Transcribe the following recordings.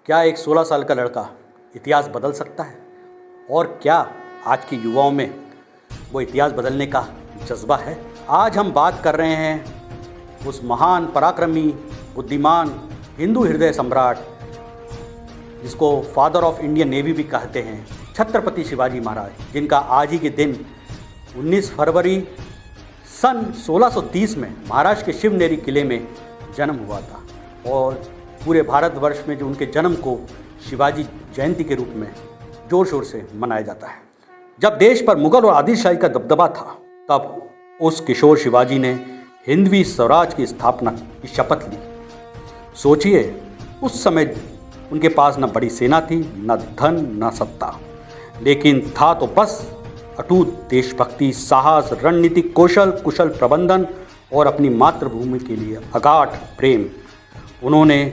क्या एक 16 साल का लड़का इतिहास बदल सकता है? और क्या आज के युवाओं में वो इतिहास बदलने का जज्बा है? आज हम बात कर रहे हैं उस महान, पराक्रमी, बुद्धिमान हिंदू हृदय सम्राट जिसको फादर ऑफ इंडियन नेवी भी कहते हैं, छत्रपति शिवाजी महाराज, जिनका आज ही के दिन 19 फरवरी सन 1630 में महाराष्ट्र के शिवनेरी किले में जन्म हुआ था। और पूरे भारतवर्ष में जो उनके जन्म को शिवाजी जयंती के रूप में जोर शोर से मनाया जाता है। जब देश पर मुगल और आदिलशाही का दबदबा था, तब उस किशोर शिवाजी ने हिंदवी स्वराज की स्थापना की शपथ ली। सोचिए, उस समय उनके पास न बड़ी सेना थी, न धन, न सत्ता, लेकिन था तो बस अटूट देशभक्ति, साहस, रणनीतिक कौशल, कुशल प्रबंधन और अपनी मातृभूमि के लिए अगाध प्रेम। उन्होंने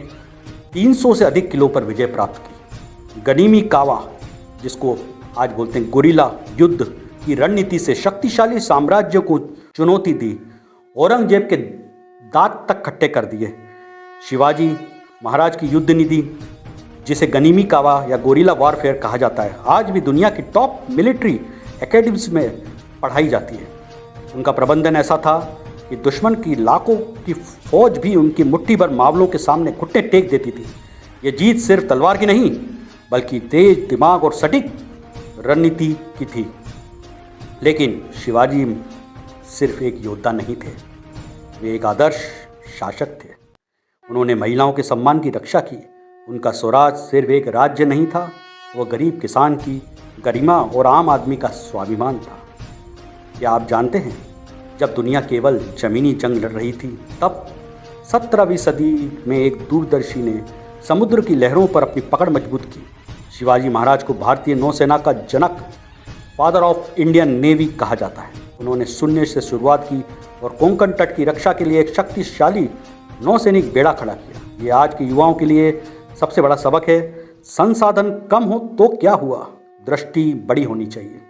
300 से अधिक किलो पर विजय प्राप्त की। गनीमी कावा, जिसको आज बोलते हैं गुरिल्ला युद्ध की रणनीति से शक्तिशाली साम्राज्य को चुनौती दी, औरंगजेब के दांत तक खट्टे कर दिए। शिवाजी महाराज की युद्ध नीति, जिसे गनीमी कावा या गोरिल्ला वॉरफेयर कहा जाता है, आज भी दुनिया की टॉप मिलिट्री एकेडमीज में पढ़ाई जाती है। उनका प्रबंधन ऐसा था कि दुश्मन की लाखों की फौज भी उनकी मुट्ठी भर मावलों के सामने घुटने टेक देती थी। ये जीत सिर्फ तलवार की नहीं, बल्कि तेज दिमाग और सटीक रणनीति की थी। लेकिन शिवाजी सिर्फ एक योद्धा नहीं थे, वे एक आदर्श शासक थे। उन्होंने महिलाओं के सम्मान की रक्षा की। उनका स्वराज सिर्फ एक राज्य नहीं था, वह गरीब किसान की गरिमा और आम आदमी का स्वाभिमान था। क्या आप जानते हैं, जब दुनिया केवल जमीनी जंग लड़ रही थी, तब 17वीं सदी में एक दूरदर्शी ने समुद्र की लहरों पर अपनी पकड़ मजबूत की। शिवाजी महाराज को भारतीय नौसेना का जनक, फादर ऑफ इंडियन नेवी कहा जाता है। उन्होंने शून्य से शुरुआत की और कोंकण तट की रक्षा के लिए एक शक्तिशाली नौसैनिक बेड़ा खड़ा किया। ये आज के युवाओं के लिए सबसे बड़ा सबक है। संसाधन कम हो तो क्या हुआ, दृष्टि बड़ी होनी चाहिए।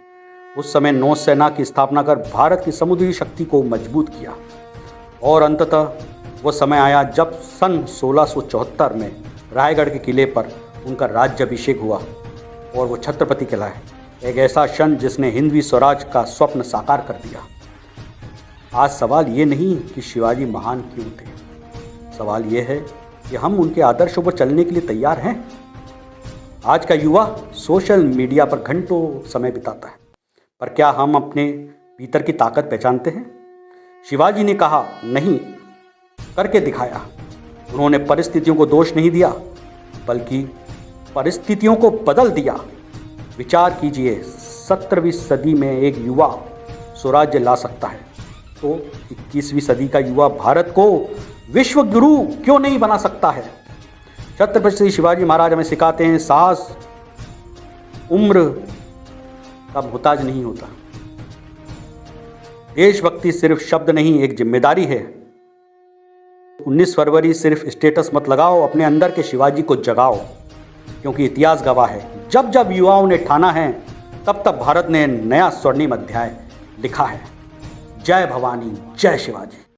उस समय नौसेना की स्थापना कर भारत की समुद्री शक्ति को मजबूत किया। और अंततः वो समय आया जब सन 1674 में रायगढ़ के किले पर उनका राज्याभिषेक हुआ और वो छत्रपति कहलाए। एक ऐसा क्षण जिसने हिंदवी स्वराज का स्वप्न साकार कर दिया। आज सवाल ये नहीं कि शिवाजी महान क्यों थे, सवाल ये है कि हम उनके आदर्शों पर चलने के लिए तैयार हैं। आज का युवा सोशल मीडिया पर घंटों समय बिताता है, पर क्या हम अपने भीतर की ताकत पहचानते हैं? शिवाजी ने कहा नहीं, करके दिखाया। उन्होंने परिस्थितियों को दोष नहीं दिया, बल्कि परिस्थितियों को बदल दिया। विचार कीजिए, 17वीं सदी में एक युवा स्वराज्य ला सकता है, तो 21वीं सदी का युवा भारत को विश्व गुरु क्यों नहीं बना सकता है? छत्रपति शिवाजी महाराज हमें सिखाते हैं, साहस उम्र का मुहताज नहीं होता। देशभक्ति सिर्फ शब्द नहीं, एक जिम्मेदारी है। 19 फरवरी सिर्फ स्टेटस मत लगाओ, अपने अंदर के शिवाजी को जगाओ, क्योंकि इतिहास गवाह है, जब जब युवाओं ने ठाना है, तब तब भारत ने नया स्वर्णिम अध्याय लिखा है। जय भवानी, जय शिवाजी।